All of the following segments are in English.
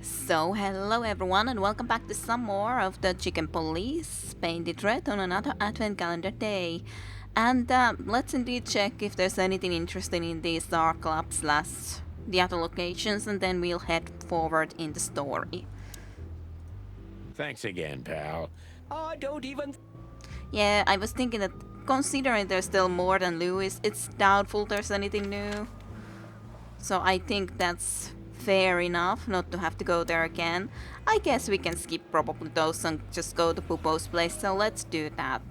So, hello everyone, and welcome back to some more of the Chicken Police Painted Red on another Advent Calendar day. And let's indeed check if there's anything interesting in these dark clubs slash the other locations, and then we'll head forward in the story. Thanks again, pal. Don't even. Yeah, I was thinking that considering there's still more than Lewis, it's doubtful there's anything new. So I think that's fair enough not to have to go there again. I guess we can skip probably those and just go to Bubo's place, so let's do that.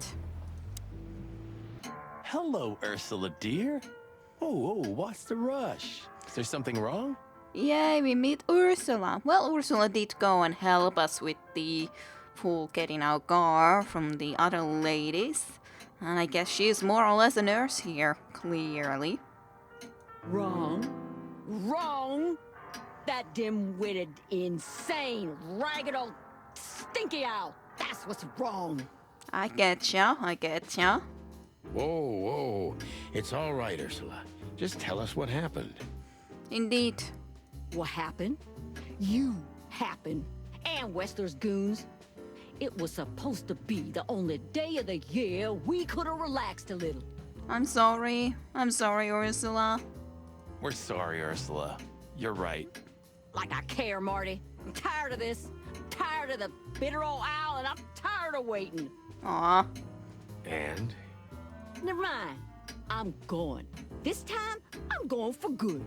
Hello, Ursula, dear. What's the rush? Is there something wrong? Yay, we meet Ursula. Well, Ursula did go and help us with the full getting our car from the other ladies. And I guess she's more or less a nurse here, clearly. Wrong. Wrong! That dim-witted, insane, ragged old stinky owl. That's what's wrong. I getcha. Whoa. It's all right, Ursula. Just tell us what happened. Indeed. What happened? You happened. And Westler's goons. It was supposed to be the only day of the year we could have relaxed a little. I'm sorry, Ursula. We're sorry, Ursula. You're right. Like I care, Marty. I'm tired of this. I'm tired of the bitter old owl, and I'm tired of waiting. Aw. And? Never mind. I'm going. This time, I'm going for good.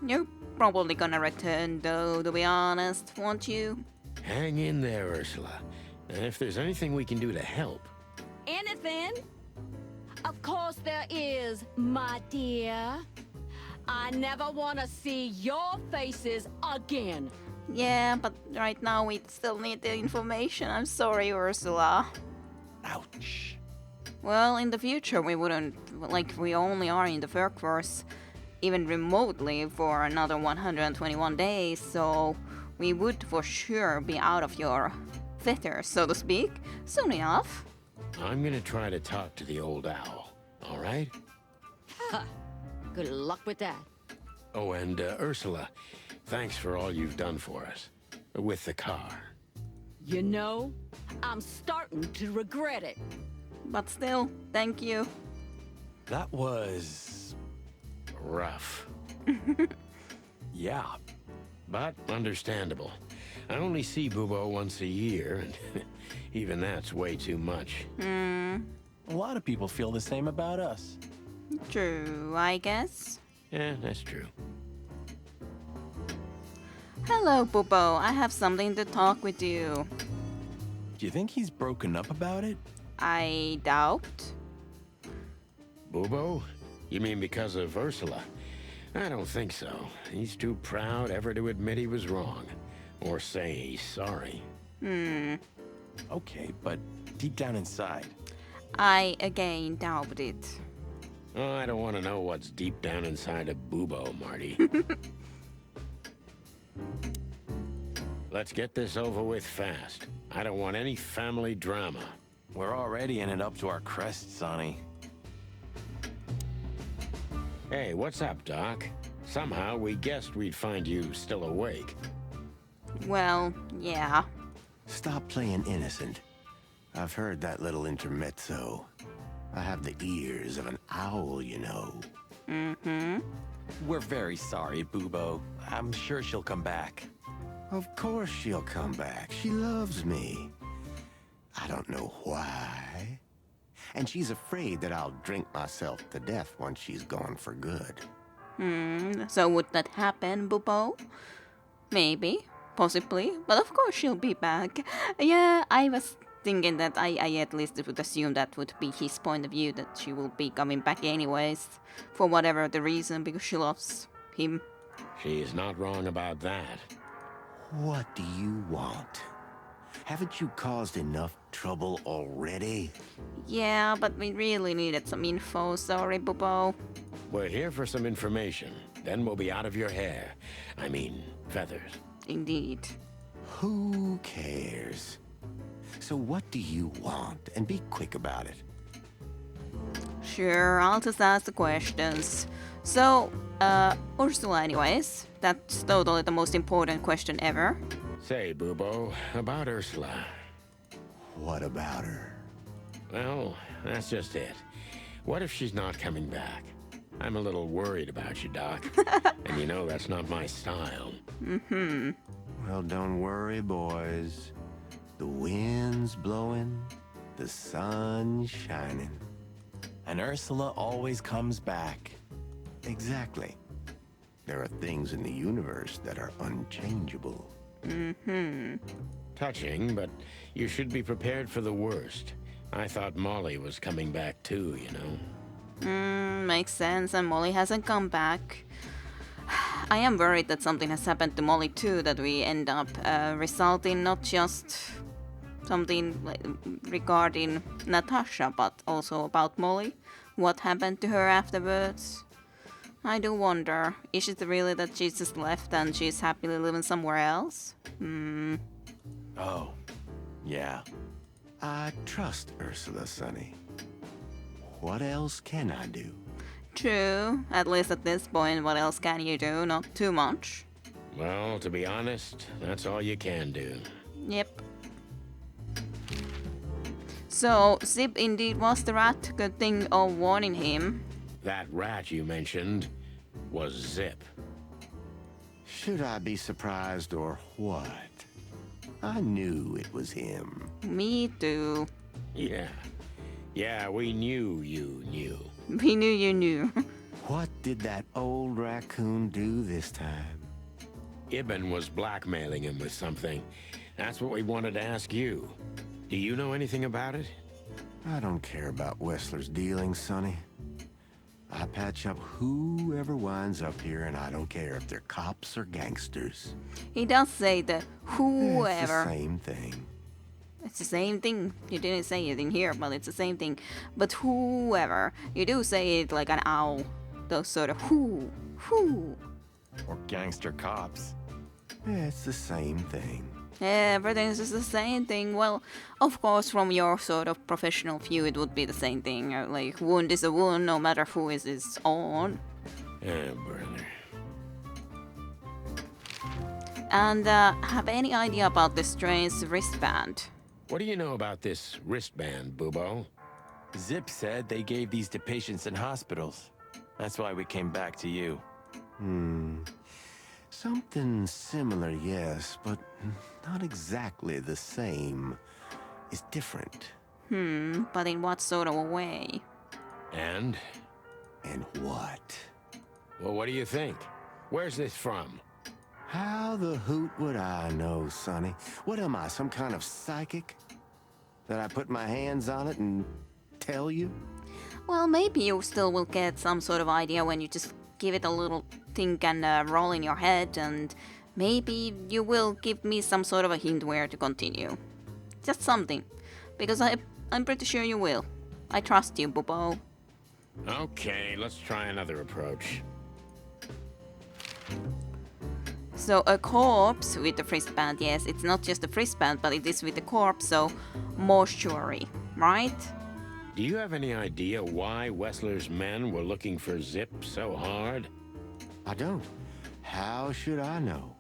You're probably gonna return though, to be honest, won't you? Hang in there, Ursula. And if there's anything we can do to help. Anything? Of course there is, my dear. I never want to see your faces again. Yeah, but right now we still need the information. I'm sorry, Ursula. Ouch. Well, in the future we wouldn't, like we only are in the workforce even remotely for another 121 days, so we would for sure be out of your fetters, so to speak, soon enough. I'm gonna try to talk to the old owl, all right? Good luck with that. Oh, and Ursula, thanks for all you've done for us. With the car. You know, I'm starting to regret it. But still, thank you. That was Rough. yeah. But understandable. I only see Bubo once a year, and even that's way too much. A lot of people feel the same about us. True, I guess. Yeah, that's true. Hello, Bubo. I have something to talk with you. Do you think he's broken up about it? I doubt. Bubo? You mean because of Ursula? I don't think so. He's too proud ever to admit he was wrong. Or say he's sorry. Okay, but deep down inside. I again doubt it. Oh, I don't want to know what's deep down inside of Bubo, Marty. Let's get this over with fast. I don't want any family drama. We're already in it up to our crests, Sonny. Hey, what's up, Doc? Somehow we guessed we'd find you still awake. Well, yeah. Stop playing innocent. I've heard that little intermezzo. I have the ears of an owl, you know. We're very sorry, Bubo. I'm sure she'll come back. Of course she'll come back. She loves me. I don't know why. And she's afraid that I'll drink myself to death once she's gone for good. So would that happen, Bubo? Maybe. Possibly. But of course she'll be back. Yeah, I was thinking that I at least would assume that would be his point of view, that she will be coming back anyways. For whatever the reason, because she loves him. She's not wrong about that. What do you want? Haven't you caused enough trouble already? Yeah, but we really needed some info. Sorry, Bubo. We're here for some information. Then we'll be out of your hair. I mean, feathers. Indeed. Who cares? So what do you want? And be quick about it. Sure, I'll just ask the questions. So, Ursula, anyways, that's totally the most important question ever. Say, Bubo, about Ursula. What about her? Well, that's just it. What if she's not coming back? I'm a little worried about you, Doc. And you know that's not my style. Well, don't worry, boys. The wind's blowing, the sun's shining. And Ursula always comes back. Exactly. There are things in the universe that are unchangeable. Touching, but you should be prepared for the worst. I thought Molly was coming back too, you know. Makes sense, and Molly hasn't come back. I am worried that something has happened to Molly too, that we end up resulting not just something like, regarding Natasha, but also about Molly. What happened to her afterwards? I do wonder, is it really that she's just left and she's happily living somewhere else? Oh, yeah. I trust Ursula, Sonny. What else can I do? True, at least at this point, what else can you do? Not too much. Well, to be honest, that's all you can do. Yep. So, Zip indeed was the rat. Good thing of warning him. That rat you mentioned was Zip. Should I be surprised or what? I knew it was him. Me too. Yeah, we knew you knew. We knew you knew. What did that old raccoon do this time? Ibn was blackmailing him with something. That's what we wanted to ask you. Do you know anything about it? I don't care about Wessler's dealings, Sonny. I patch up whoever winds up here, and I don't care if they're cops or gangsters. He does say the It's whoever. the same thing. It's the same thing. You didn't say it in here, but it's the same thing. But whoever. You do say it like an owl. Those sort of who. Or gangster cops. It's the same thing. Everything's just the same thing. Well, of course, from your sort of professional view, it would be the same thing. Like, wound is a wound, no matter who is its own. Brother. And have any idea about the strange wristband? What do you know about this wristband, Bubo? Zip said they gave these to patients in hospitals. That's why we came back to you. Something similar, yes, but not exactly the same. It's different. But in what sort of a way? And? And what? Well, what do you think? Where's this from? How the hoot would I know, Sonny? What am I, some kind of psychic? That I put my hands on it and tell you? Well, maybe you still will get some sort of idea when you just give it a little think and roll in your head, and maybe you will give me some sort of a hint where to continue. Just something. Because I'm pretty sure you will. I trust you, Bubo. Okay, let's try another approach. So a corpse with a wristband, yes, it's not just a wristband, but it is with a corpse, so mortuary, right? Do you have any idea why Wessler's men were looking for Zip so hard? I don't. How should I know?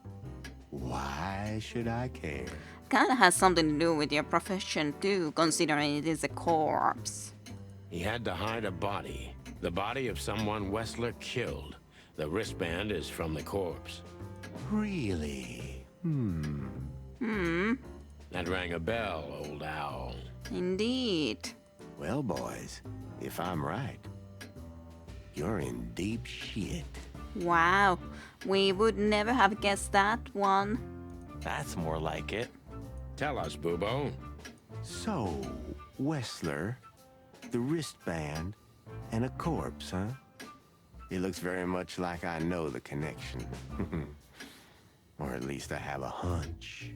Why should I care? Kinda has something to do with your profession too, considering it is a corpse. He had to hide a body. The body of someone Wessler killed. The wristband is from the corpse. Really? That rang a bell, old owl. Indeed. Well, boys, if I'm right, you're in deep shit. Wow, we would never have guessed that one. That's more like it. Tell us, Bubo. So, Wessler, the wristband, and a corpse, huh? It looks very much like I know the connection. Or at least I have a hunch.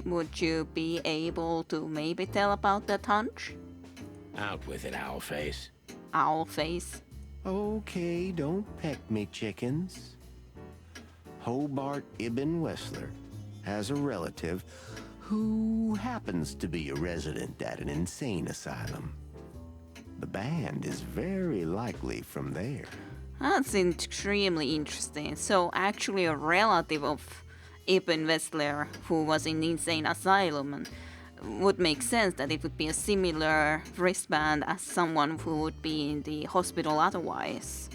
Would you be able to maybe tell about that hunch? Out with it, Owlface. Owl face. Okay, don't peck me, chickens. Hobart Ibn Wessler has a relative who happens to be a resident at an insane asylum. The band is very likely from there. That's extremely interesting. So actually a relative of Ibn Wessler who was in the insane asylum and would make sense that it would be a similar wristband as someone who would be in the hospital otherwise,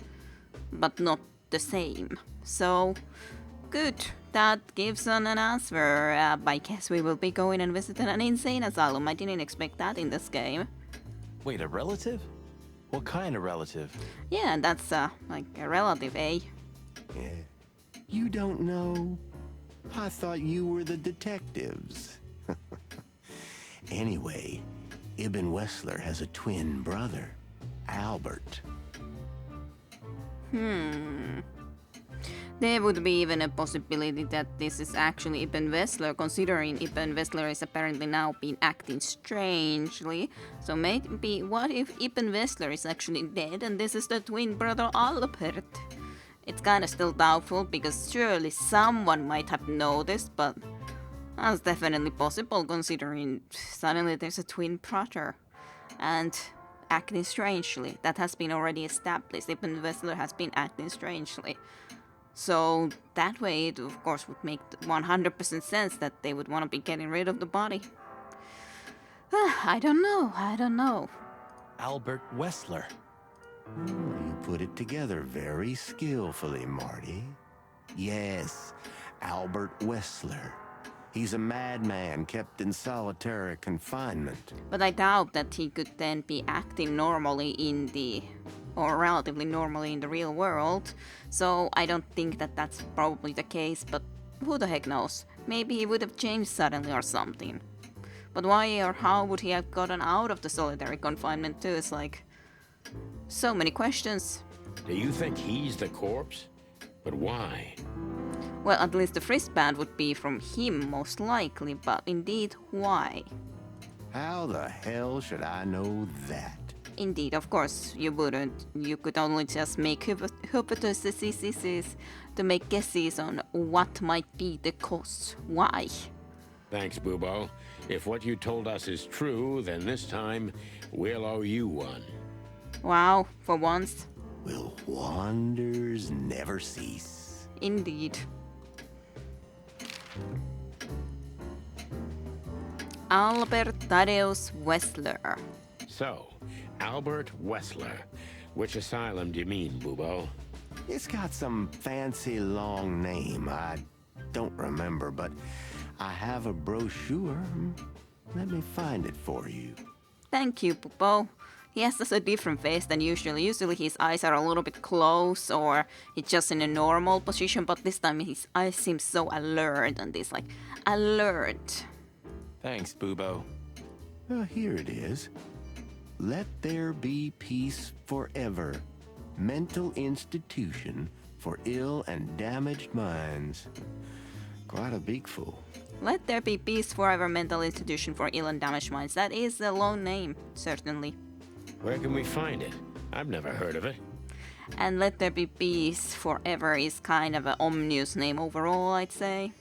but not the same. So, good. That gives an answer. I guess we will be going and visiting an insane asylum. I didn't expect that in this game. Wait, a relative? What kind of relative? Yeah, that's like a relative, eh? Yeah. You don't know? I thought you were the detectives. Anyway, Ibn Wessler has a twin brother, Albert. There would be even a possibility that this is actually Ibn Wessler, considering Ibn Wessler is apparently now been acting strangely. So maybe, what if Ibn Wessler is actually dead and this is the twin brother Albert? It's kinda still doubtful, because surely someone might have noticed, but that's definitely possible considering suddenly there's a twin brother. And acting strangely. That has been already established. Ibn Wessler has been acting strangely. So that way it of course would make 100% sense that they would want to be getting rid of the body. I don't know. Albert Wessler. You put it together very skillfully, Marty. Yes, Albert Wessler. He's a madman kept in solitary confinement. But I doubt that he could then be acting normally or relatively normally in the real world. So I don't think that that's probably the case, but who the heck knows? Maybe he would have changed suddenly or something. But why or how would he have gotten out of the solitary confinement too? It's like, so many questions. Do you think he's the corpse? But why? Well, at least the wristband would be from him most likely, but indeed, why? How the hell should I know that? Indeed, of course, you wouldn't. You could only just make hypotheses to make guesses on what might be the cause. Why? Thanks, Bubo. If what you told us is true, then this time we'll owe you one. Wow, for once. Will wonders never cease? Indeed. Albert Thaddeus Wessler. So, Albert Wessler. Which asylum do you mean, Bubo? It's got some fancy long name. I don't remember, but I have a brochure. Let me find it for you. Thank you, Bubo. He has such a different face than usually. Usually his eyes are a little bit close or he's just in a normal position, but this time his eyes seem so alert and this like alert. Thanks, Bubo. Here it is. Let there be peace forever. Mental institution for ill and damaged minds. Quite a beakful. Let there be peace forever mental institution for ill and damaged minds. That is a long name, certainly. Where can we find it? I've never heard of it. And let there be peace forever is kind of an ominous name overall, I'd say.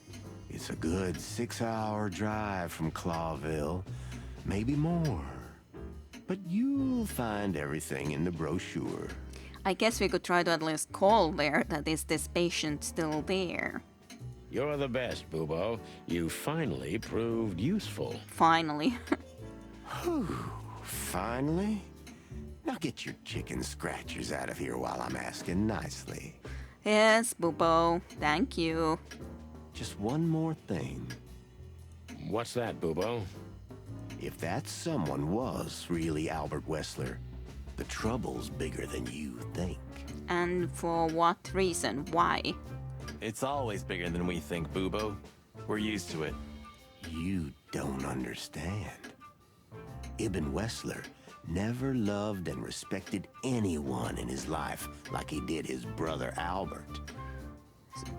It's a good 6-hour drive from Clawville. Maybe more. But you'll find everything in the brochure. I guess we could try to at least call there. That is this patient still there? You're the best, Bubo. You finally proved useful. Finally. Finally? Now get your chicken scratchers out of here while I'm asking nicely. Yes, Bubo. Thank you. Just one more thing. What's that, Bubo? If that someone was really Albert Wessler, the trouble's bigger than you think. And for what reason? Why? It's always bigger than we think, Bubo. We're used to it. You don't understand. Ibn Wessler never loved and respected anyone in his life like he did his brother Albert.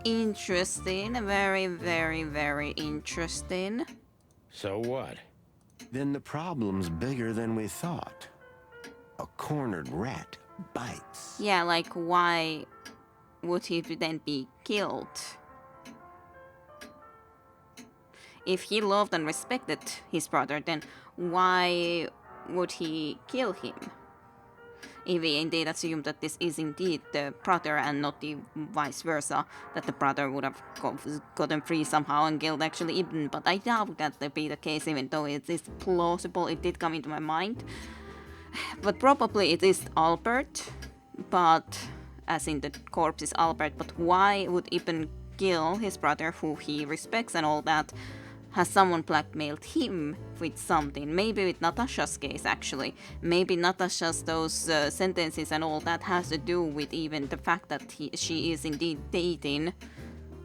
Interesting. Very, very, very interesting. So what? Then the problem's bigger than we thought. A cornered rat bites. Yeah, like why would he then be killed? If he loved and respected his brother, then why would he kill him? if we indeed assume that this is indeed the brother and not the vice versa, that the brother would have gotten free somehow and killed actually Ibn, but I doubt that to be the case, even though it is plausible, it did come into my mind. But probably it is Albert, but as in the corpse is Albert, but why would Ibn kill his brother who he respects and all that? Has someone blackmailed him with something? Maybe with Natasha's case, actually. Maybe Natasha's those sentences and all that has to do with even the fact that she is indeed dating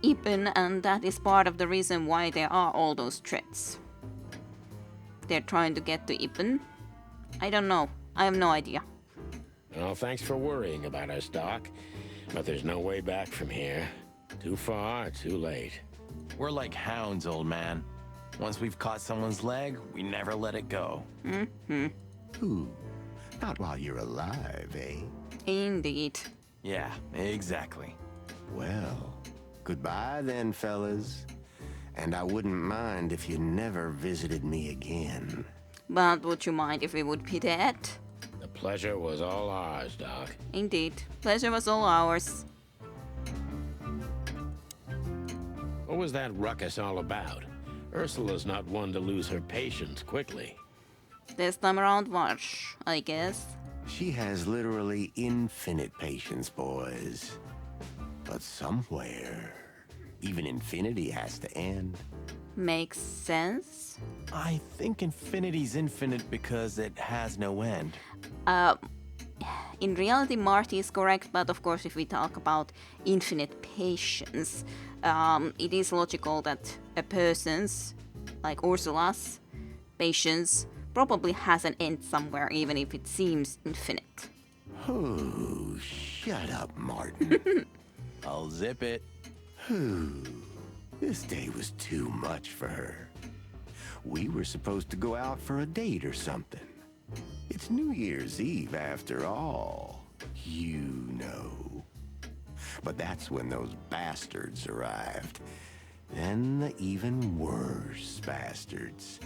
Ibn, and that is part of the reason why there are all those threats. They're trying to get to Ibn. I don't know. I have no idea. Well, thanks for worrying about us, Doc. But there's no way back from here. Too far, too late. We're like hounds, old man. Once we've caught someone's leg, we never let it go. Ooh, not while you're alive, eh? Indeed. Yeah, exactly. Well, goodbye then, fellas. And I wouldn't mind if you never visited me again. But would you mind if we would be dead? The pleasure was all ours, Doc. Indeed. Pleasure was all ours. What was that ruckus all about? Ursula's not one to lose her patience quickly. This time around, watch, I guess. She has literally infinite patience, boys. But somewhere, even infinity has to end. Makes sense. I think infinity's infinite because it has no end. In reality, Marty is correct, but of course, if we talk about infinite patience, it is logical that a person's, like Ursula's, patience probably has an end somewhere, even if it seems infinite. Oh, shut up, Martin. I'll zip it. This day was too much for her. We were supposed to go out for a date or something. It's New Year's Eve after all. You know. But that's when those bastards arrived. Then the even worse bastards.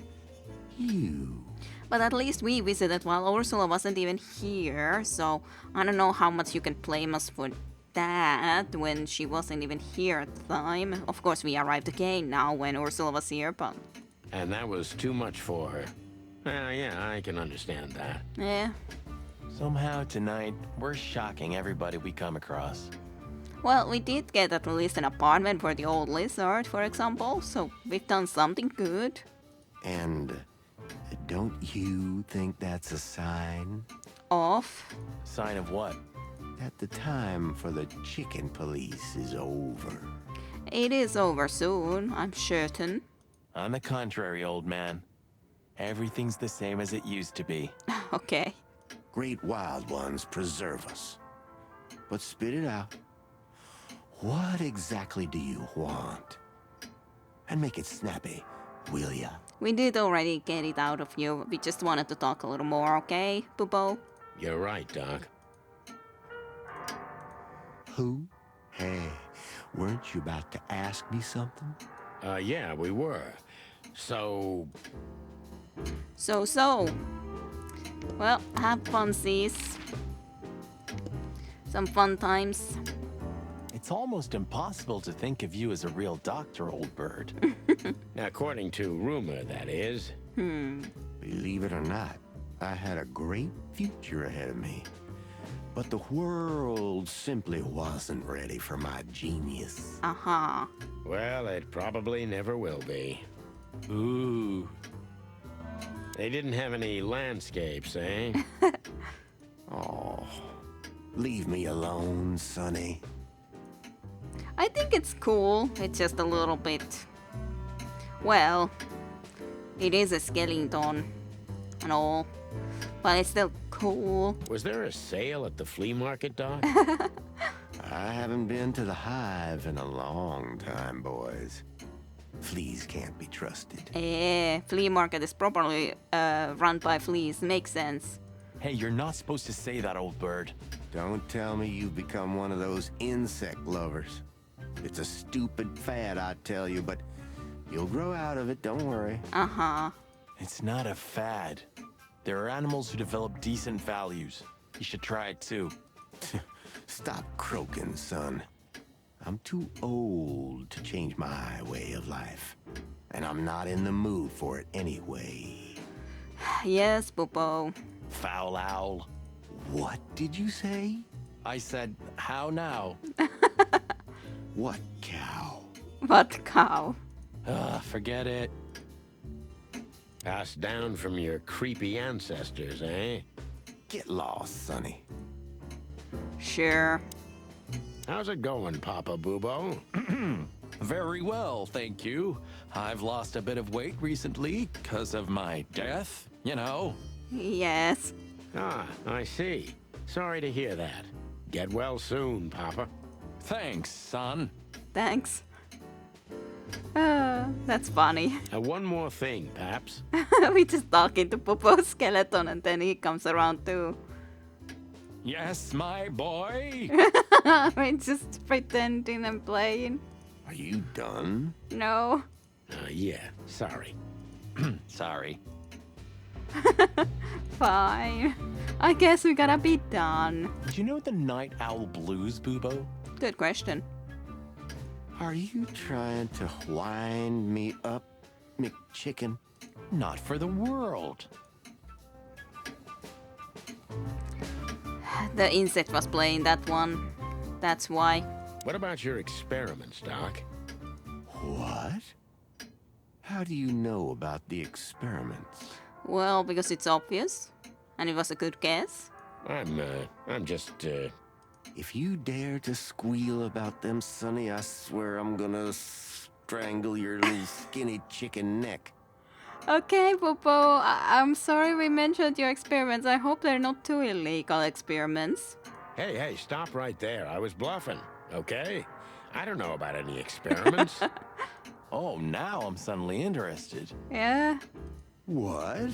You. But at least we visited while Ursula wasn't even here, so I don't know how much you can blame us for that when she wasn't even here at the time. Of course, we arrived again now when Ursula was here, but... And that was too much for her. Yeah, I can understand that. yeah. Somehow tonight, we're shocking everybody we come across. Well, we did get at least an apartment for the old lizard, for example, so we've done something good. And don't you think that's a sign? Off. Sign of what? That the time for the chicken police is over. It is over soon, I'm certain. On the contrary, old man. Everything's the same as it used to be. Okay. Great wild ones preserve us. But spit it out. What exactly do you want? And make it snappy, will ya? We did already get it out of you. We just wanted to talk a little more, okay, Bubo? You're right, Doc. Who? Hey, weren't you about to ask me something? Yeah, we were. So, So. Well, have fun, sis. Some fun times. It's almost impossible to think of you as a real doctor, old bird. according to rumor, that is. Believe it or not, I had a great future ahead of me. But the world simply wasn't ready for my genius. Uh-huh. Well, it probably never will be. Ooh. They didn't have any landscapes, eh? Oh, leave me alone, Sonny. I think it's cool. It's just a little bit... Well, it is a skeleton and all, but it's still cool. Was there a sale at the flea market, Doc? I haven't been to the hive in a long time, boys. Fleas can't be trusted. Flea market is properly run by fleas. Makes sense. Hey, you're not supposed to say that, old bird. Don't tell me you've become one of those insect lovers. It's a stupid fad, I tell you, but you'll grow out of it, don't worry. Uh-huh. It's not a fad. There are animals who develop decent values. You should try it too. Stop croaking, son. I'm too old to change my way of life. And I'm not in the mood for it anyway. Yes, Bubo. Foul owl. What did you say? I said, how now? What cow? What cow? Forget it. Passed down from your creepy ancestors, eh? Get lost, Sonny. Sure. How's it going, Papa Bubo? Very well, thank you. I've lost a bit of weight recently because of my death, you know. Yes. Ah, I see. Sorry to hear that. Get well soon, Papa. Thanks, son. Thanks. That's funny. One more thing, Paps. We just talking to Bubo's skeleton and then he comes around too. Yes, my boy. We're just pretending and playing. Are you done? No. Yeah, sorry. Sorry. Fine. I guess we gotta be done. Do you know the Night Owl Blues, Bubo? Good question. Are you trying to wind me up, McChicken? Not for the world. The insect was playing that one. That's why. What about your experiments, Doc? What? How do you know about the experiments? Well, because it's obvious. And it was a good guess. I'm just, If you dare to squeal about them, Sonny, I swear I'm gonna strangle your little skinny chicken neck. Okay, Bubo. I'm sorry we mentioned your experiments. I hope they're not too illegal experiments. Hey, stop right there. I was bluffing, okay? I don't know about any experiments. Oh, now I'm suddenly interested. Yeah. What?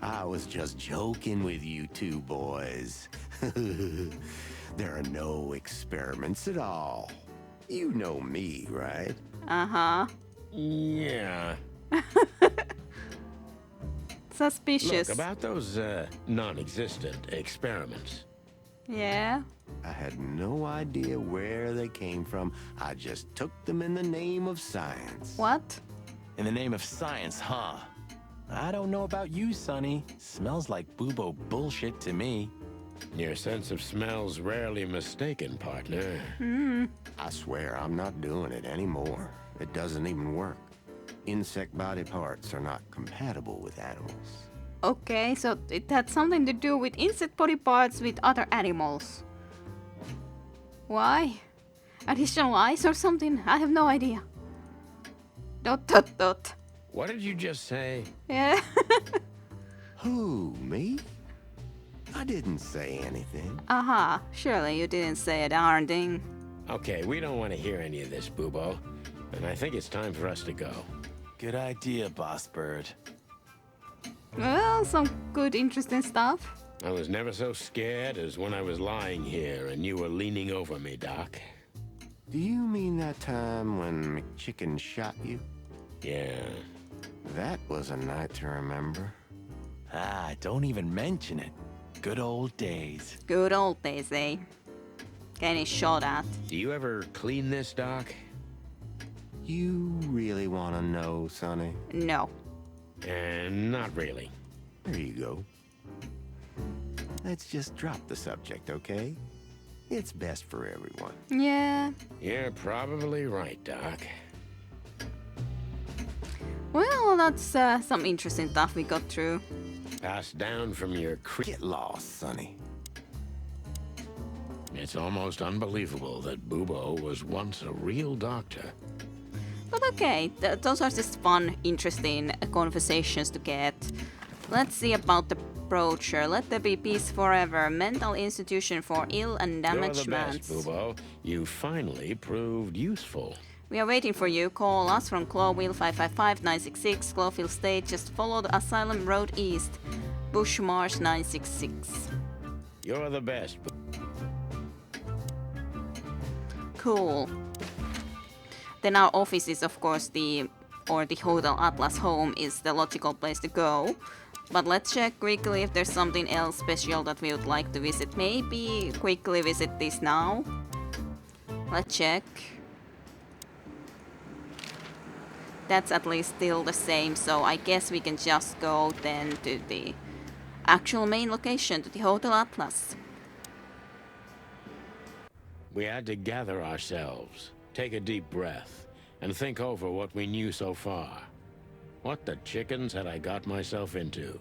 I was just joking with you two boys. There are no experiments at all. You know me, right? Uh-huh. Yeah. Suspicious. Look, about those, non-existent experiments. Yeah. I had no idea where they came from. I just took them in the name of science. What? In the name of science, huh? I don't know about you, Sonny. Smells like Bubo bullshit to me. Your sense of smell's rarely mistaken, partner. I swear I'm not doing it anymore. It doesn't even work. Insect body parts are not compatible with animals. Okay, so it had something to do with insect body parts with other animals. Why? Additional eyes or something? I have no idea. ... What did you just say? Yeah. Who, me? I didn't say anything. Aha, surely you didn't say a darn thing. Okay, we don't want to hear any of this, Bubo. And I think it's time for us to go. Good idea, Boss Bird. Well, some good interesting stuff. I was never so scared as when I was lying here and you were leaning over me, Doc. Do you mean that time when McChicken shot you? Yeah. That was a night to remember. Ah, don't even mention it. Good old days. Good old days, eh? Getting shot at. Do you ever clean this, Doc? You really want to know, Sonny? No. Not really. There you go. Let's just drop the subject, okay? It's best for everyone. Yeah. You're probably right, Doc. Well, that's some interesting stuff we got through. Passed down from your Get lost, Sonny. It's almost unbelievable that Bubo was once a real doctor. But okay, those are just fun, interesting conversations to get. Let's see about the brochure. Let there be peace forever. Mental institution for ill and damaged You're the best, minds. Bubo. You finally proved useful. We are waiting for you. Call us from Clawwheel 555-966, Clawfield State. Just follow the Asylum Road East, Bushmarsh 966. You're the best. Cool. Then our office is, of course, the Hotel Atlas home is the logical place to go. But let's check quickly if there's something else special that we would like to visit. Maybe quickly visit this now. Let's check. That's at least still the same, so I guess we can just go then to the actual main location, to the Hotel Atlas. We had to gather ourselves, take a deep breath, and think over what we knew so far. What the chickens had I got myself into?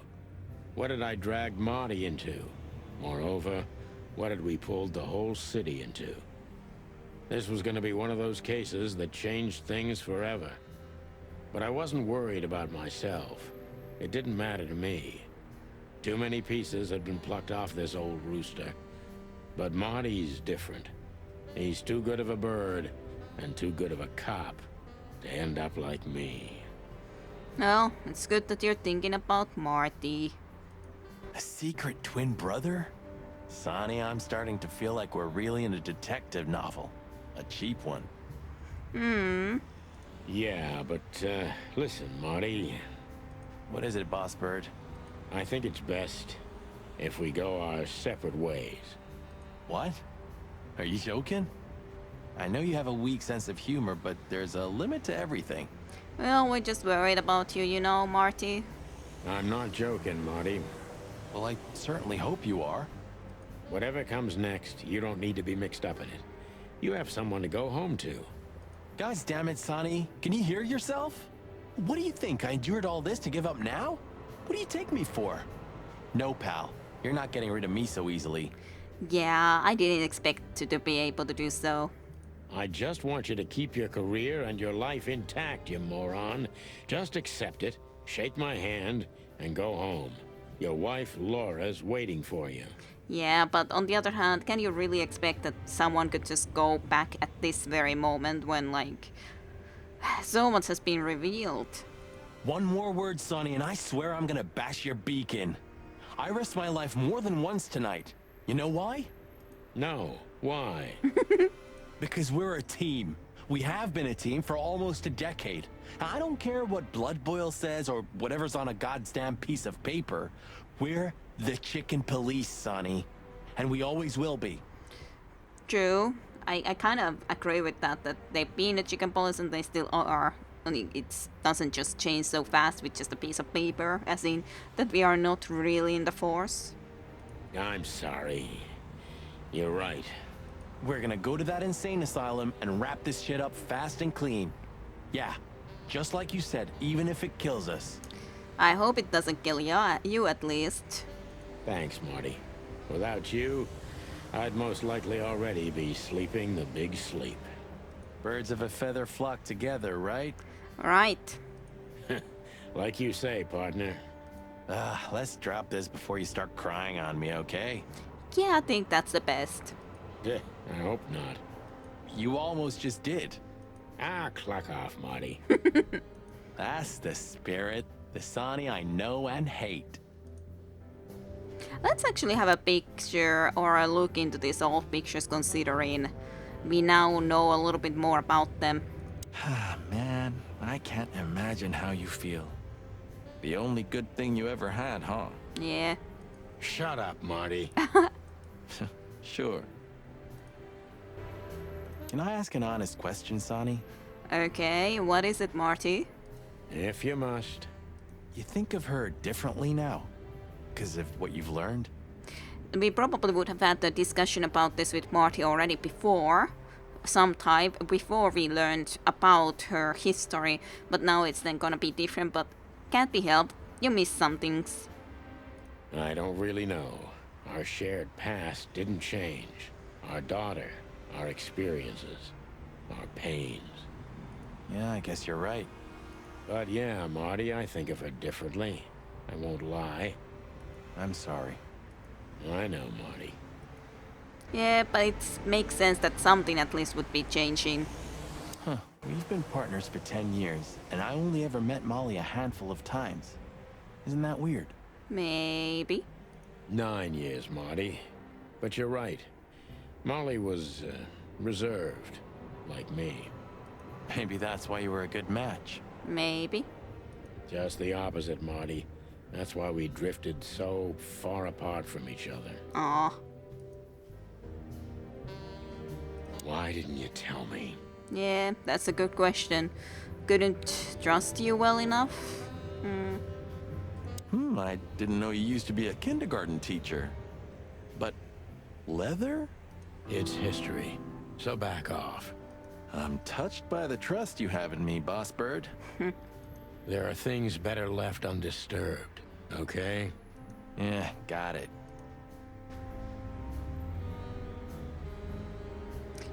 What had I dragged Marty into? Moreover, what had we pulled the whole city into? This was going to be one of those cases that changed things forever. But I wasn't worried about myself. It didn't matter to me. Too many pieces had been plucked off this old rooster. But Marty's different. He's too good of a bird and too good of a cop to end up like me. Well, it's good that you're thinking about Marty. A secret twin brother? Sonny, I'm starting to feel like we're really in a detective novel. A cheap one. Yeah, but, listen, Marty. What is it, Boss Bird? I think it's best if we go our separate ways. What? Are you joking? I know you have a weak sense of humor, but there's a limit to everything. Well, we're just worried about you, you know, Marty. I'm not joking, Marty. Well, I certainly hope you are. Whatever comes next, you don't need to be mixed up in it. You have someone to go home to. Guys, damn it, Sonny. Can you hear yourself? What do you think? I endured all this to give up now? What do you take me for? No, pal. You're not getting rid of me so easily. Yeah, I didn't expect to be able to do so. I just want you to keep your career and your life intact, you moron. Just accept it, shake my hand, and go home. Your wife, Laura's waiting for you. Yeah, but on the other hand, can you really expect that someone could just go back at this very moment when, like, so much has been revealed? One more word, Sonny, and I swear I'm gonna bash your beak in. I risked my life more than once tonight. You know why? No, why? Because we're a team. We have been a team for almost a decade. I don't care what Blood Boil says or whatever's on a goddamn piece of paper. We're the chicken police, Sonny. And we always will be. True. I kind of agree with that they've been a chicken police and they still are. I mean, it doesn't just change so fast with just a piece of paper, as in that we are not really in the force. I'm sorry. You're right. We're gonna go to that insane asylum and wrap this shit up fast and clean. Yeah, just like you said, even if it kills us. I hope it doesn't kill you at least. Thanks, Marty. Without you, I'd most likely already be sleeping the big sleep. Birds of a feather flock together, right? Right. Like you say, partner. Let's drop this before you start crying on me, okay? Yeah, I think that's the best. I hope not. You almost just did. Clock off, Marty. That's the spirit. The Sonny I know and hate. Let's actually have a picture or a look into these old pictures, considering we now know a little bit more about them. Man, I can't imagine how you feel. The only good thing you ever had, huh? Yeah. Shut up, Marty. Sure. Can I ask an honest question, Sonny? Okay, what is it, Marty? If you must. You think of her differently now? Because of what you've learned? We probably would have had the discussion about this with Marty already before, sometime before we learned about her history, but now it's then gonna be different, but can't be helped. You miss some things. I don't really know. Our shared past didn't change. Our daughter, our experiences, our pains. Yeah, I guess you're right. But yeah, Marty, I think of her differently. I won't lie. I'm sorry. I know, Marty. Yeah, but it makes sense that something at least would be changing. Huh. We've been partners for 10 years, and I only ever met Molly a handful of times. Isn't that weird? Maybe. 9 years, Marty. But you're right. Molly was, reserved. Like me. Maybe that's why you were a good match. Maybe. Just the opposite, Marty. That's why we drifted so far apart from each other. Aw. Why didn't you tell me? Yeah, that's a good question. Couldn't trust you well enough? I didn't know you used to be a kindergarten teacher. But leather? It's history, so back off. I'm touched by the trust you have in me, Boss Bird. There are things better left undisturbed, okay? Yeah, got it.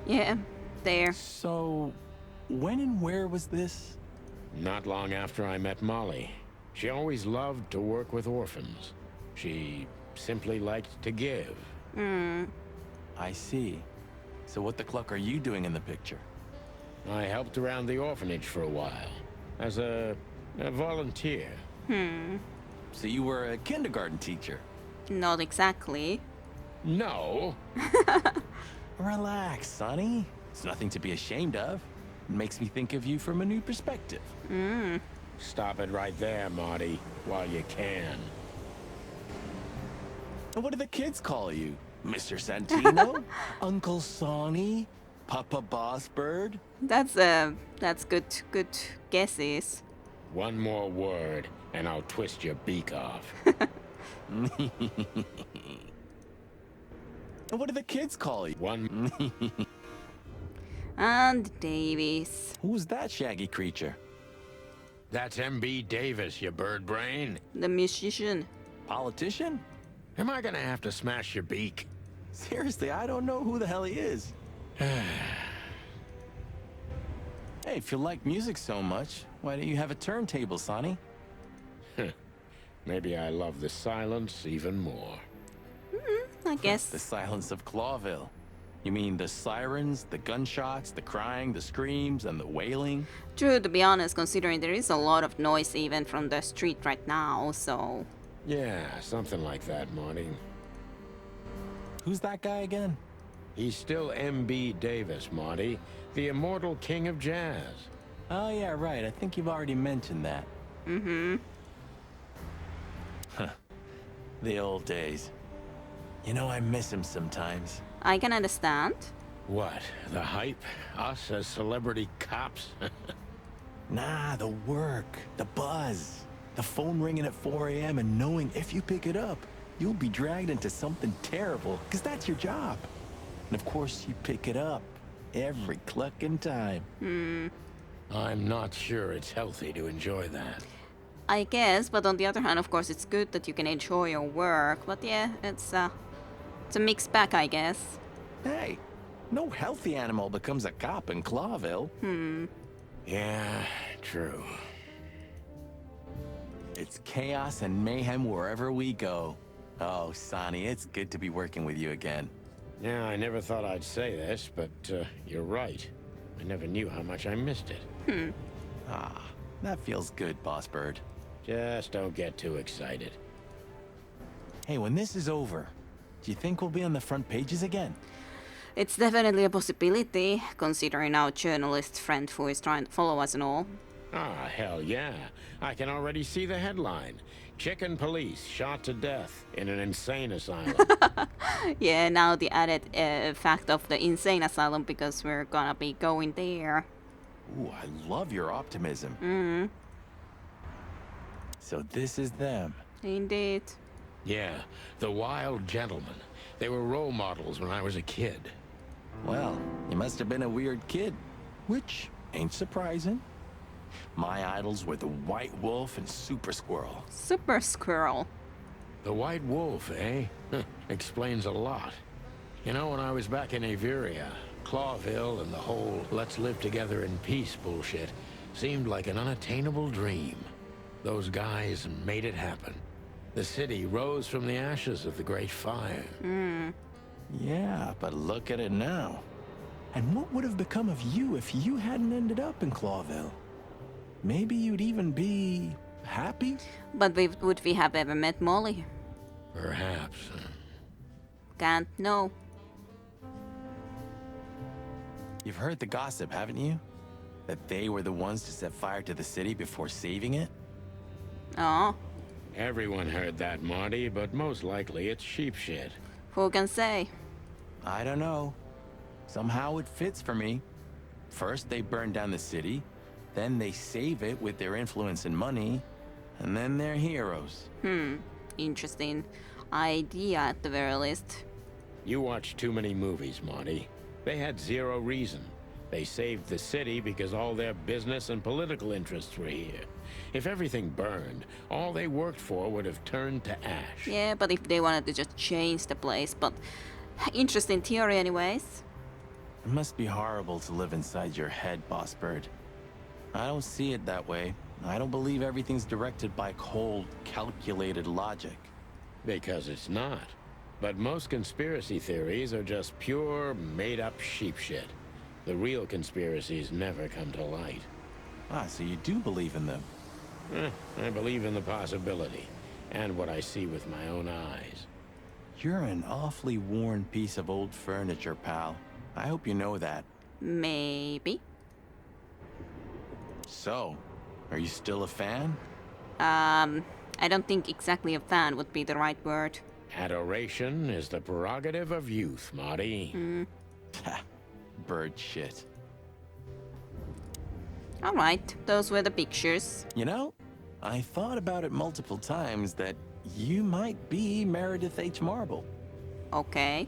Yeah, there. So, when and where was this? Not long after I met Molly. She always loved to work with orphans. She simply liked to give. I see. So what the cluck are you doing in the picture? I helped around the orphanage for a while, as a volunteer. So you were a kindergarten teacher? Not exactly. No, Relax, Sonny. It's nothing to be ashamed of. It makes me think of you from a new perspective. stop it right there, Marty, while you can. And what do the kids call you? Mr. Santino? Uncle Sonny? Papa Boss Bird? That's good guesses. One more word, and I'll twist your beak off. And what do the kids call you? One. And Davies. Who's that shaggy creature? That's M.B. Davis, you bird brain. The musician. Politician? Am I gonna have to smash your beak? Seriously, I don't know who the hell he is. Hey, if you like music so much, why don't you have a turntable, Sonny? Maybe I love the silence even more. I The guess. silence of Clawville. You mean the sirens, the gunshots, the crying, the screams, and the wailing? True, to be honest, considering there is a lot of noise even from the street right now, so... Yeah, something like that, Marty. Who's that guy again? He's still M.B. Davis, Marty, the immortal king of jazz. Oh, yeah, right. I think you've already mentioned that. The old days. You know, I miss him sometimes. I can understand. What, the hype? Us as celebrity cops? Nah, the work, the buzz, the phone ringing at 4 a.m. and knowing if you pick it up, you'll be dragged into something terrible, because that's your job. And of course, you pick it up every clucking time. I'm not sure it's healthy to enjoy that. I guess, but on the other hand, of course, it's good that you can enjoy your work. But yeah, it's a mixed bag, I guess. Hey, no healthy animal becomes a cop in Clawville. Yeah, true. It's chaos and mayhem wherever we go. Oh, Sonny, it's good to be working with you again. Yeah, I never thought I'd say this, but you're right. I never knew how much I missed it. Ah, that feels good, Boss Bird. Just don't get too excited. Hey, when this is over, do you think we'll be on the front pages again? It's definitely a possibility, considering our journalist friend who is trying to follow us and all. Ah, hell yeah. I can already see the headline. Chicken police shot to death in an insane asylum. Yeah, now the added fact of the insane asylum, because we're gonna be going there. Ooh, I love your optimism. So this is them. Indeed. Yeah, the Wild Gentlemen. They were role models when I was a kid. Well, you must have been a weird kid, which ain't surprising. My idols were the White Wolf and Super Squirrel. Super Squirrel. The White Wolf, eh? Explains a lot. You know, when I was back in Averia, Clawville and the whole let's live together in peace bullshit seemed like an unattainable dream. Those guys made it happen. The city rose from the ashes of the Great Fire. Yeah, but look at it now. And what would have become of you if you hadn't ended up in Clawville? Maybe you'd even be happy? But would we have ever met Molly? Perhaps. Can't know. You've heard the gossip, haven't you? That they were the ones to set fire to the city before saving it? Oh. Everyone heard that, Marty, but most likely it's sheep shit. Who can say? I don't know. Somehow it fits for me. First, they burn down the city. Then they save it with their influence and money. And then they're heroes. Interesting idea at the very least. You watch too many movies, Marty. They had zero reason. They saved the city because all their business and political interests were here. If everything burned, all they worked for would have turned to ash. Yeah, but if they wanted to just change the place, but interesting theory anyways. It must be horrible to live inside your head, Boss Bird. I don't see it that way. I don't believe everything's directed by cold, calculated logic. Because it's not. But most conspiracy theories are just pure, made-up sheep shit. The real conspiracies never come to light. Ah, so you do believe in them? I believe in the possibility, and what I see with my own eyes. You're an awfully worn piece of old furniture, pal. I hope you know that. Maybe. So, are you still a fan? I don't think exactly a fan would be the right word. Adoration is the prerogative of youth, Marty. Ha, bird shit. Alright, those were the pictures. You know, I thought about it multiple times that you might be Meredith H. Marble. Okay.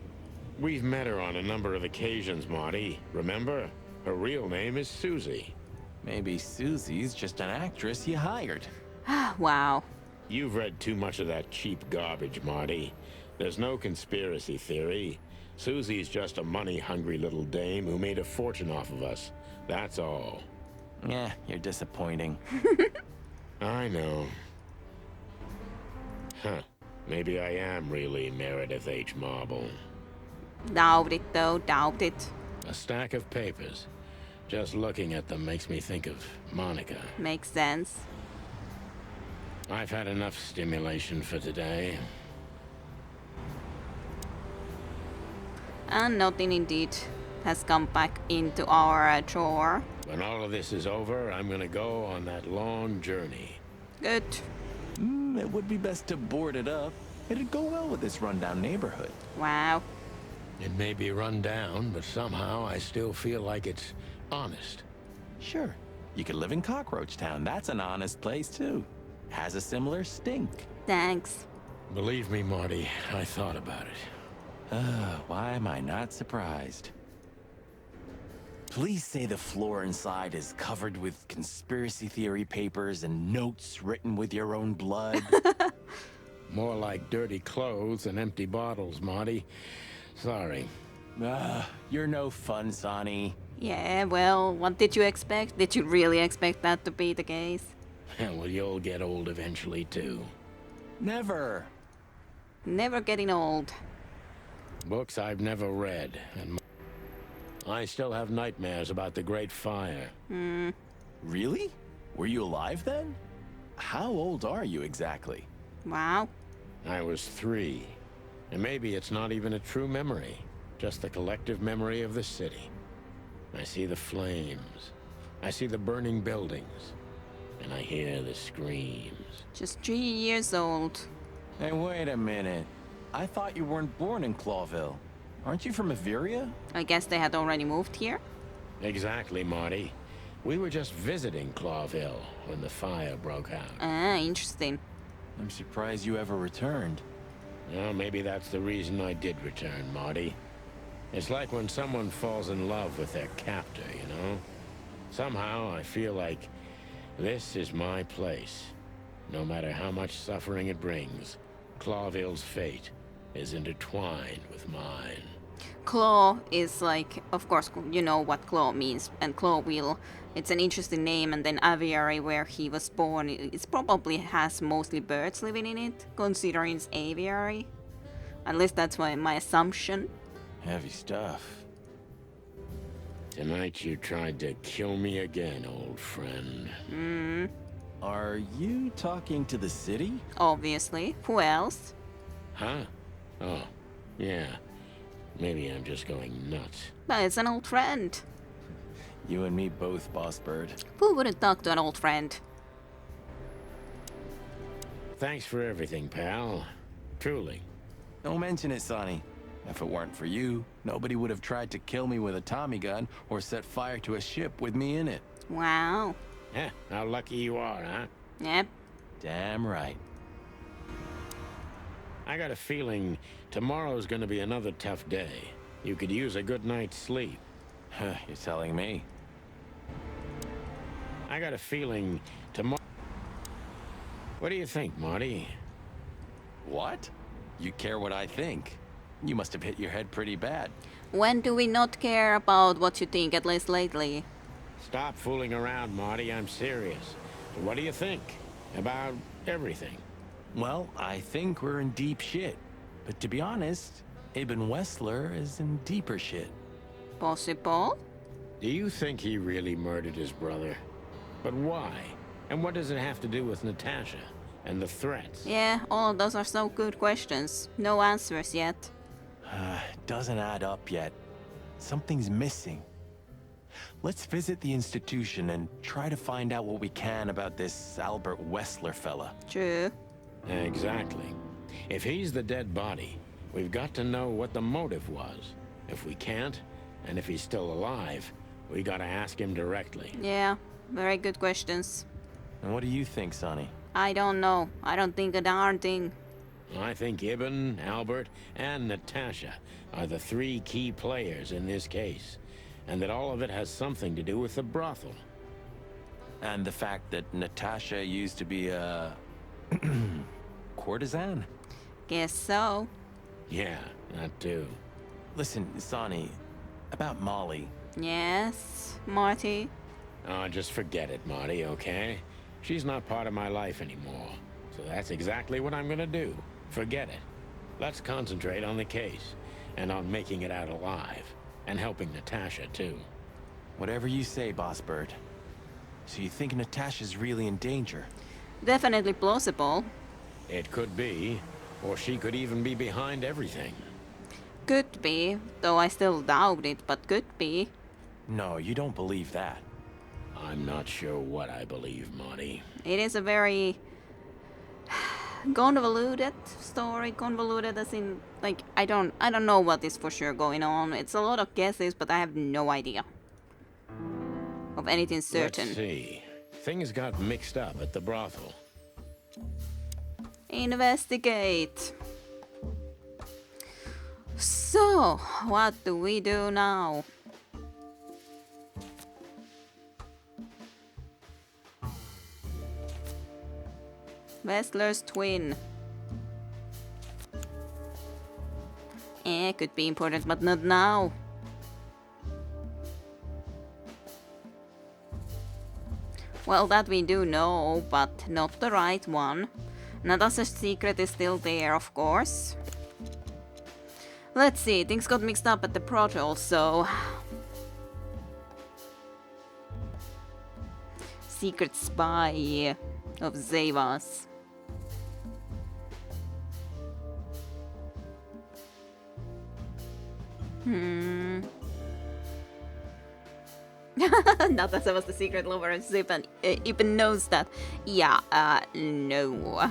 We've met her on a number of occasions, Marty. Remember? Her real name is Susie. Maybe Susie's just an actress you hired. Wow. You've read too much of that cheap garbage, Marty. There's no conspiracy theory. Susie's just a money-hungry little dame who made a fortune off of us. That's all. Yeah, you're disappointing. I know. Huh. Maybe I am really Meredith H. Marble. Doubt it though, doubt it. A stack of papers. Just looking at them makes me think of Monica. Makes sense. I've had enough stimulation for today. And nothing indeed has come back into our drawer. When all of this is over, I'm gonna go on that long journey. Good. It would be best to board it up. It'd go well with this rundown neighborhood. Wow. It may be run down, but somehow I still feel like it's honest. Sure, you could live in Cockroach Town. That's an honest place, too. Has a similar stink. Thanks. Believe me, Marty, I thought about it. Why am I not surprised? Please say the floor inside is covered with conspiracy theory papers and notes written with your own blood. More like dirty clothes and empty bottles, Marty. Sorry. You're no fun, Sonny. Yeah, well, what did you expect? Did you really expect that to be the case? Well, you'll get old eventually, too. Never. Never getting old. Books I've never read, and I still have nightmares about the Great Fire. Really? Were you alive then? How old are you exactly? Wow. I was 3. And maybe it's not even a true memory, just the collective memory of the city. I see the flames. I see the burning buildings. And I hear the screams. Just 3 years old. Hey, wait a minute. I thought you weren't born in Clawville. Aren't you from Averia? I guess they had already moved here. Exactly, Marty. We were just visiting Clawville when the fire broke out. Ah, interesting. I'm surprised you ever returned. Well, maybe that's the reason I did return, Marty. It's like when someone falls in love with their captor, you know? Somehow I feel like this is my place. No matter how much suffering it brings, Clawville's fate is intertwined with mine. Claw is like, of course, you know what claw means, and Clawville, it's an interesting name, and then aviary where he was born, it probably has mostly birds living in it, considering it's aviary. At least that's my assumption. Heavy stuff. Tonight you tried to kill me again, old friend. Are you talking to the city? Obviously. Who else? Huh? Oh, yeah. Maybe I'm just going nuts. But it's an old friend. You and me both, Boss Bird. Who wouldn't talk to an old friend? Thanks for everything, pal. Truly. Don't mention it, Sonny. If it weren't for you, nobody would have tried to kill me with a Tommy gun or set fire to a ship with me in it. Wow. Yeah, how lucky you are, huh? Yep. Damn right. I got a feeling tomorrow's gonna be another tough day. You could use a good night's sleep. You're telling me. I got a feeling tomorrow... What do you think, Marty? What? You care what I think? You must have hit your head pretty bad. When do we not care about what you think, at least lately? Stop fooling around, Marty. I'm serious. So what do you think? About everything? Well, I think we're in deep shit. But to be honest, Ibn Wessler is in deeper shit. Possible? Do you think he really murdered his brother? But why? And what does it have to do with Natasha and the threats? Yeah, all of those are so good questions. No answers yet. Doesn't add up yet. Something's missing. Let's visit the institution and try to find out what we can about this Albert Wessler fella. True. Exactly. If he's the dead body, we've got to know what the motive was. If we can't, and if he's still alive, we gotta ask him directly. Yeah, very good questions. And what do you think, Sonny? I don't know. I don't think a darn thing. I think Ibn, Albert, and Natasha are the three key players in this case, and that all of it has something to do with the brothel. And the fact that Natasha used to be a... courtesan? Guess so. Yeah, that too. Listen, Sonny, about Molly. Yes, Marty. Oh, just forget it, Marty, okay? She's not part of my life anymore. So that's exactly what I'm gonna do. Forget it. Let's concentrate on the case, and on making it out alive, and helping Natasha, too. Whatever you say, Boss Bird. So you think Natasha's really in danger? Definitely plausible. It could be, or she could even be behind everything. Could be, though I still doubt it, but could be. No, you don't believe that. I'm not sure what I believe, Marty. It is a very convoluted story. Convoluted as in, like, I don't know what is for sure going on. It's a lot of guesses, but I have no idea of anything certain. Let's see. Things got mixed up at the brothel. Investigate. So, what do we do now? Wessler's twin. Could be important, but not now. Well, that we do know, but not the right one. Natasha's secret is still there, of course. Let's see, things got mixed up at the brothel, so... Secret spy of Zevas. Natasha was the secret lover of Zip, and even knows that. Yeah, no.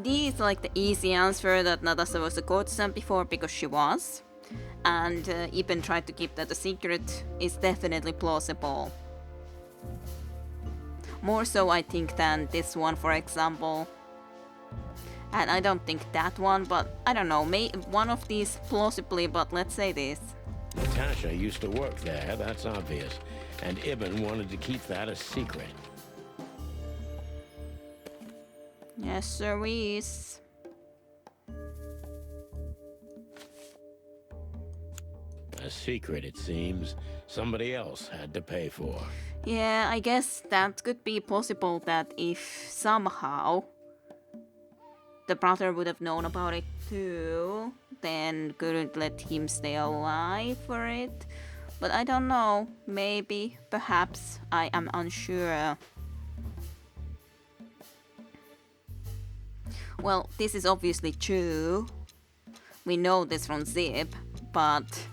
D is like the easy answer that Natasha was a courtesan before, because she was. And Ibn tried to keep that a secret is definitely plausible. More so, I think, than this one, for example. And I don't think that one, but I don't know, one of these plausibly, but let's say this. Natasha used to work there, that's obvious. And Ibn wanted to keep that a secret. Yes, sir, is. A secret, it seems. Somebody else had to pay for. Yeah, I guess that could be possible, that if somehow the brother would have known about it too, then couldn't let him stay alive for it. But I don't know. Maybe, perhaps, I am unsure. Well, this is obviously true. We know this from Zip, but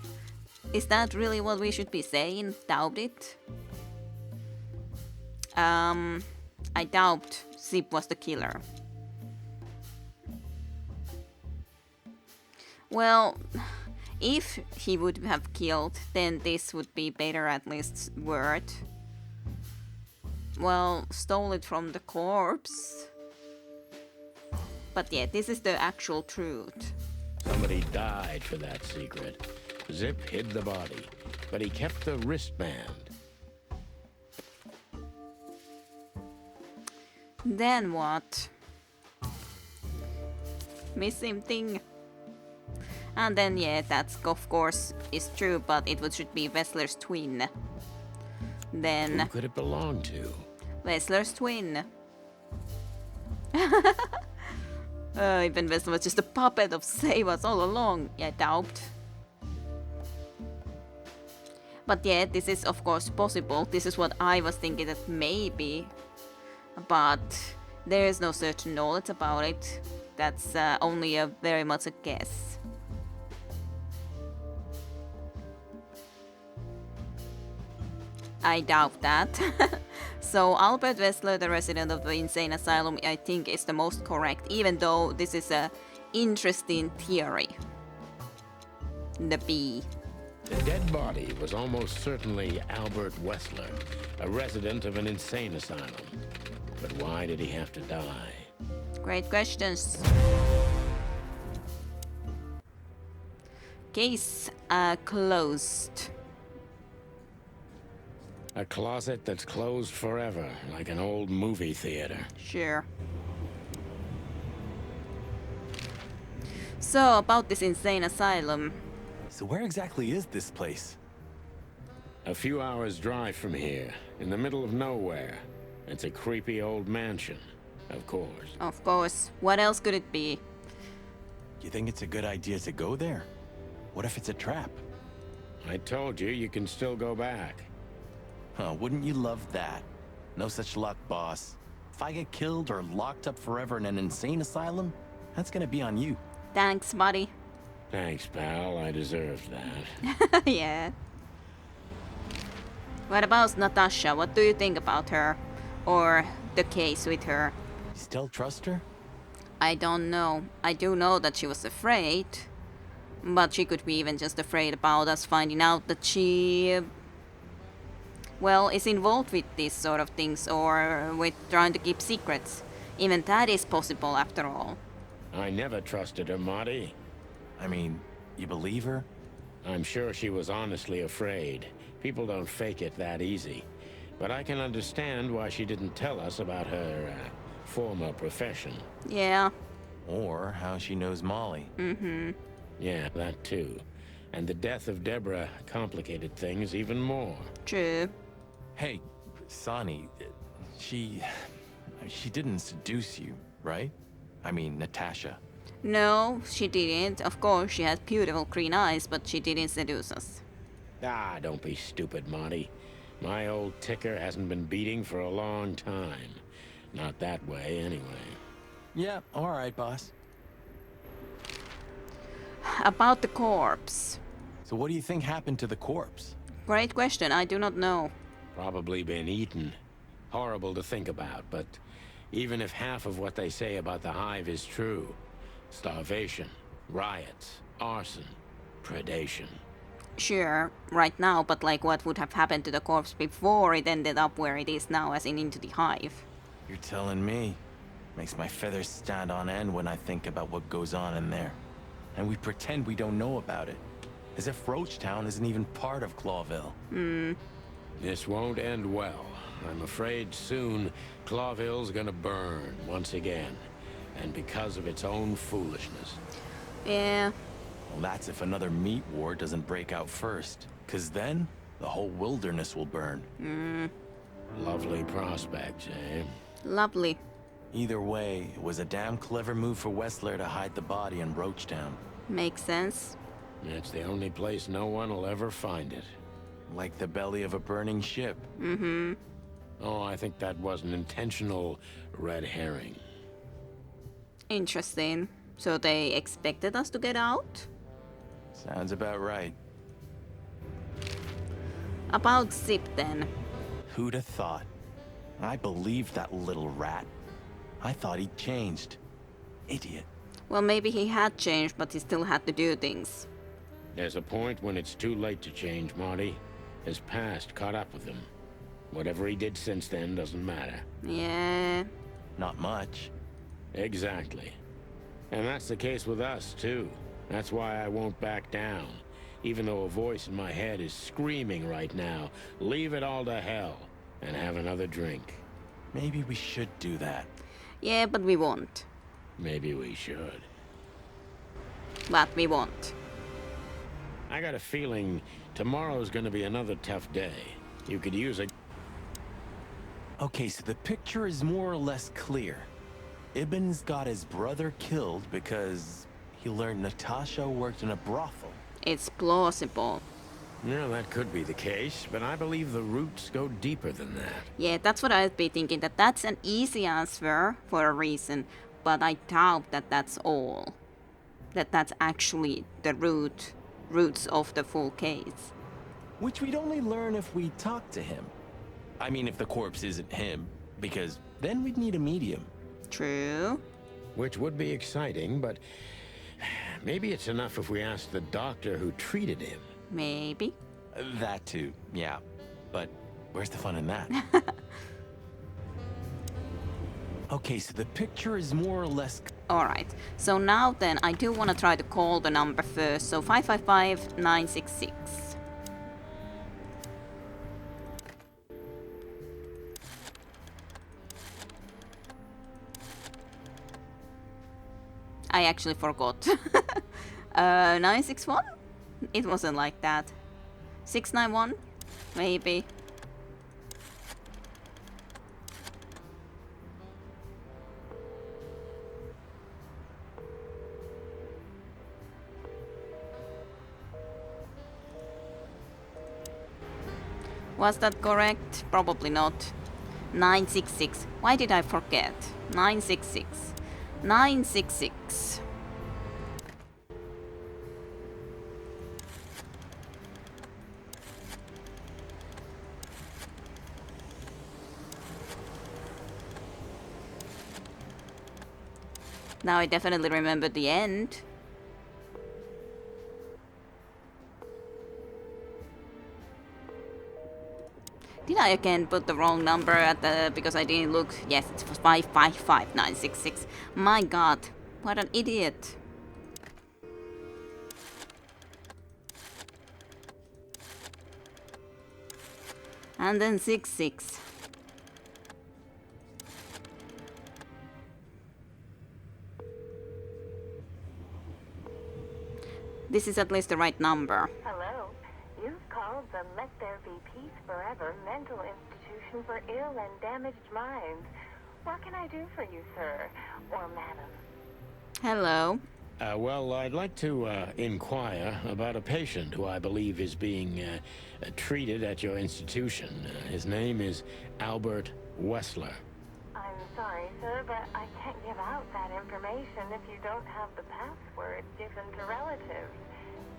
is that really what we should be saying? Doubt it? I doubt Zip was the killer. Well, if he would have killed, then this would be better at least word. Well, stole it from the corpse. But yeah, this is the actual truth. Somebody died for that secret. Zip hid the body, but he kept the wristband. Then what? Missing thing. And then yeah, that's of course is true, but it should be Wessler's twin. Then Who could it belong to? Wessler's twin. Even Wessler was just a puppet of Savas all along. Yeah, doubt. But yeah, this is of course possible. This is what I was thinking that maybe. But there is no certain knowledge about it. That's only a very much a guess. I doubt that. So Albert Wessler, the resident of the insane asylum, I think is the most correct, even though this is a interesting theory. The B. The dead body was almost certainly Albert Wessler, a resident of an insane asylum. But why did he have to die? Great questions. Case closed. A closet that's closed forever, like an old movie theater. Sure. So, about this insane asylum. So where exactly is this place? A few hours' drive from here, in the middle of nowhere. It's a creepy old mansion, of course. Of course. What else could it be? You think it's a good idea to go there? What if it's a trap? I told you, you can still go back. Huh, wouldn't you love that? No such luck, boss. If I get killed or locked up forever in an insane asylum, that's gonna be on you. Thanks, buddy. Thanks, pal. I deserved that. Yeah. What about Natasha? What do you think about her? Or the case with her? You still trust her? I don't know. I do know that she was afraid. But she could be even just afraid about us finding out that she... well, is involved with these sort of things or with trying to keep secrets. Even that is possible after all. I never trusted her, Marty. I mean, you believe her? I'm sure she was honestly afraid. People don't fake it that easy. But I can understand why she didn't tell us about her former profession. Yeah. Or how she knows Molly. Mm-hmm. Yeah, that too. And the death of Deborah complicated things even more. True. Hey, Sonny, she didn't seduce you, right? I mean, Natasha. No, she didn't. Of course, she had beautiful green eyes, but she didn't seduce us. Ah, don't be stupid, Marty. My old ticker hasn't been beating for a long time. Not that way, anyway. Yeah, all right, boss. About the corpse. So what do you think happened to the corpse? Great question, I do not know. Probably been eaten. Horrible to think about, but even if half of what they say about the hive is true, starvation, riots, arson, predation. Sure, right now, but like what would have happened to the corpse before it ended up where it is now, as in into the hive? You're telling me. Makes my feathers stand on end when I think about what goes on in there. And we pretend we don't know about it. As if Roachtown isn't even part of Clawville. This won't end well. I'm afraid soon Clawville's gonna burn once again. And because of its own foolishness. Yeah, Well, that's if another meat war doesn't break out first. 'Cause then, the whole wilderness will burn. Lovely prospects, eh? lovely. Either way, it was a damn clever move for Wessler to hide the body in Roachtown. Makes sense. It's the only place no one will ever find it. Like the belly of a burning ship. Oh, I think that was an intentional red herring. Interesting. So they expected us to get out? Sounds about right. About Zip then. Who'd have thought? I believed that little rat. I thought he'd changed. Idiot. Well, maybe he had changed, but he still had to do things. There's a point when it's too late to change, Marty. His past caught up with him. Whatever he did since then doesn't matter. Yeah. Not much. Exactly. And that's the case with us, too. That's why I won't back down. Even though a voice in my head is screaming right now, leave it all to hell and have another drink. Maybe we should do that. Yeah, but we won't. Maybe we should. But we won't. I got a feeling tomorrow's gonna be another tough day. You could use a... Okay, so the picture is more or less clear. Ibn's got his brother killed because he learned Natasha worked in a brothel. It's plausible. No, that could be the case, but I believe the roots go deeper than that. Yeah, that's what I'd be thinking, that that's an easy answer for a reason, but I doubt that that's all. That that's actually the roots of the full case. Which we'd only learn if we talk to him. I mean, if the corpse isn't him, because then we'd need a medium. True. Which would be exciting, but maybe it's enough if we ask the doctor who treated him. Maybe. That too, yeah. But where's the fun in that? Okay, so the picture is more or less... Alright, so now then, I do want to try to call the number first. So 555-966. I actually forgot. 961? It wasn't like that. 691? Maybe. Was that correct? Probably not. 966. Why did I forget? 966. 966. Now I definitely remember the end. Did I again put the wrong number at the... because I didn't look? Yes, it's 555-966. My god, what an idiot. And then 66. This is at least the right number. Hello. You've called the Let There Be Peace Forever mental institution for ill and damaged minds. What can I do for you, sir? Or madam? Hello. Well, I'd like to inquire about a patient who I believe is being treated at your institution. His name is Albert Wessler. I'm sorry, sir, but I can't give out that information if you don't have the password given to relatives.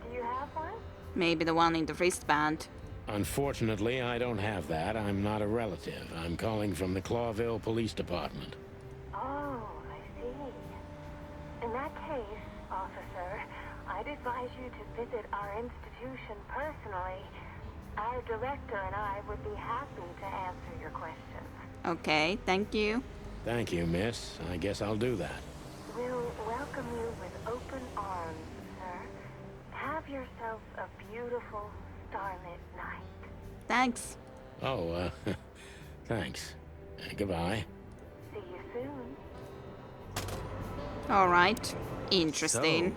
Do you have one? Maybe the one in the wristband. Unfortunately, I don't have that. I'm not a relative. I'm calling from the Clawville Police Department. Oh, I see. In that case, officer, I'd advise you to visit our institution personally. Our director and I would be happy to answer your questions. Okay, thank you. Thank you, miss. I guess I'll do that. We'll welcome you with open arms, sir. Have yourself a beautiful, starlit night. Thanks. Oh, thanks. Goodbye. See you soon. Alright. Interesting.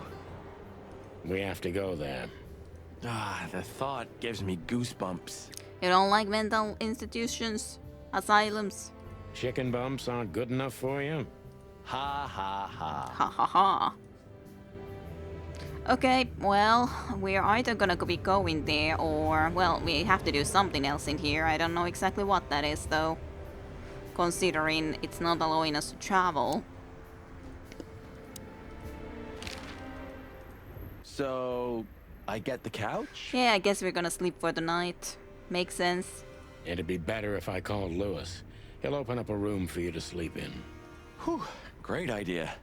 We have to go there. The thought gives me goosebumps. You don't like mental institutions? Asylums? Chicken bumps aren't good enough for you? Ha ha ha. Ha ha ha. Okay, well, we're either gonna be going there or, well, we have to do something else in here. I don't know exactly what that is, though. Considering it's not allowing us to travel. So, I get the couch? Yeah, I guess we're gonna sleep for the night. Makes sense. It'd be better if I called Lewis. He'll open up a room for you to sleep in. Whew, great idea.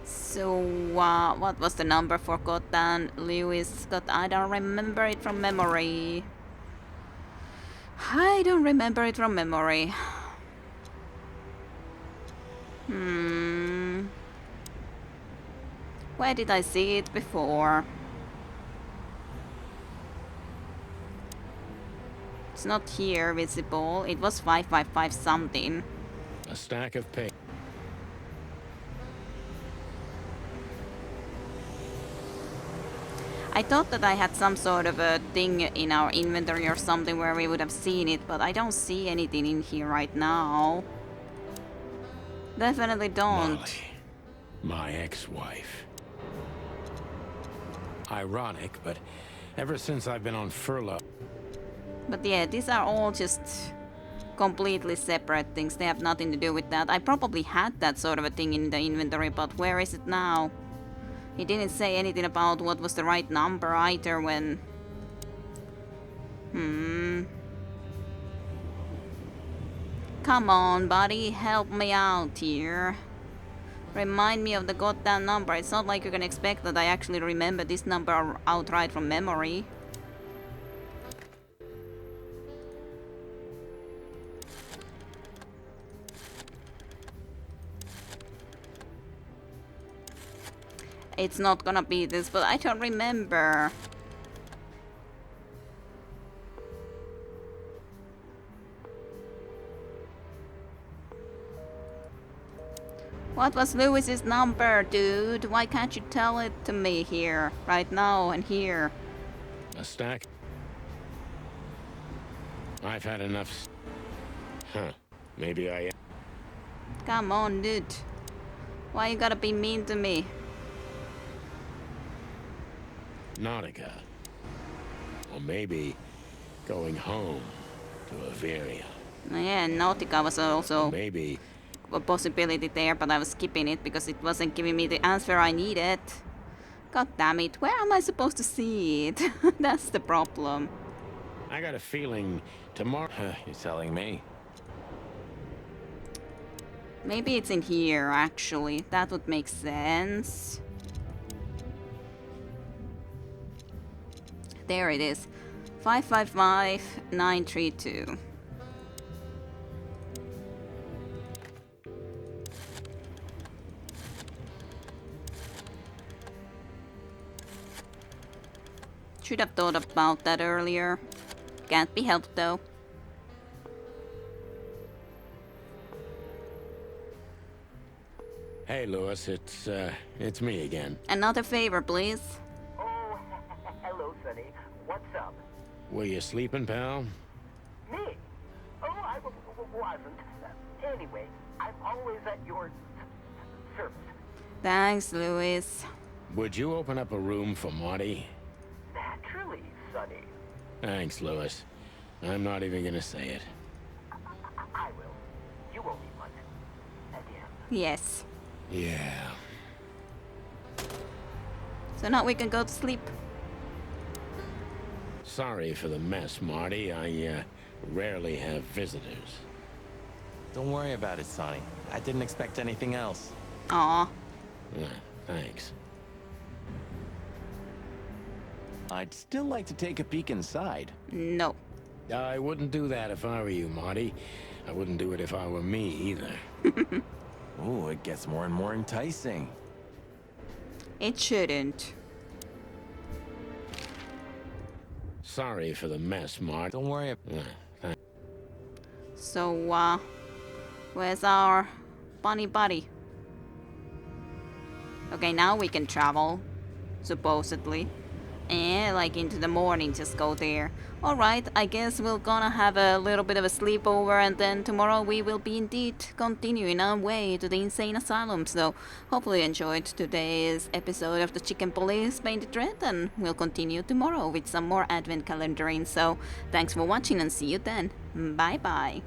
So, what was the number for Gotham Lewis? God, I don't remember it from memory. I don't remember it from memory. Where did I see it before? It's not here visible. It was 555 something. A stack of paper. I thought that I had some sort of a thing in our inventory or something where we would have seen it, but I don't see anything in here right now. Definitely don't. Molly, my ex-wife. Ironic, but ever since I've been on furlough... But yeah, these are all just completely separate things. They have nothing to do with that. I probably had that sort of a thing in the inventory, but where is it now? He didn't say anything about what was the right number either when... Come on, buddy, help me out here. Remind me of the goddamn number. It's not like you can expect that I actually remember this number outright from memory. It's not gonna be this, but I don't remember. What was Lewis's number, dude? Why can't you tell it to me here, right now and here? A stack? I've had enough... Huh. Maybe I... Come on, dude. Why you gotta be mean to me? Nautica. Or maybe going home to Averia. Yeah, Nautica was also Maybe a possibility there, but I was skipping it because it wasn't giving me the answer I needed. God damn it, where am I supposed to see it? That's the problem. I got a feeling tomorrow... You're telling me. Maybe it's in here, actually. That would make sense. There it is. 555932. Should have thought about that earlier. Can't be helped though. Hey, Lewis, it's me again. Another favor, please. Oh, hello, Sonny. What's up? Were you sleeping, pal? Me? Oh, I wasn't. Anyway, I'm always at your service. Thanks, Louis. Would you open up a room for Marty? Naturally, Sonny. Thanks, Lewis. I'm not even gonna say it. I will. You owe me one. Again. Yes. Yeah. So now we can go to sleep. Sorry for the mess, Marty. I rarely have visitors. Don't worry about it, Sonny. I didn't expect anything else. Aw. Thanks. I'd still like to take a peek inside. No. I wouldn't do that if I were you, Marty. I wouldn't do it if I were me, either. Ooh, it gets more and more enticing. It shouldn't. Sorry for the mess, Marty. Don't worry. So, where's our bunny buddy? Okay, now we can travel. Supposedly. And like into the morning, just go there. Alright, I guess we're gonna have a little bit of a sleepover and then tomorrow we will be indeed continuing our way to the insane asylum. So hopefully you enjoyed today's episode of the Chicken Police Painted Red, and we'll continue tomorrow with some more advent calendaring. So thanks for watching and see you then. Bye bye.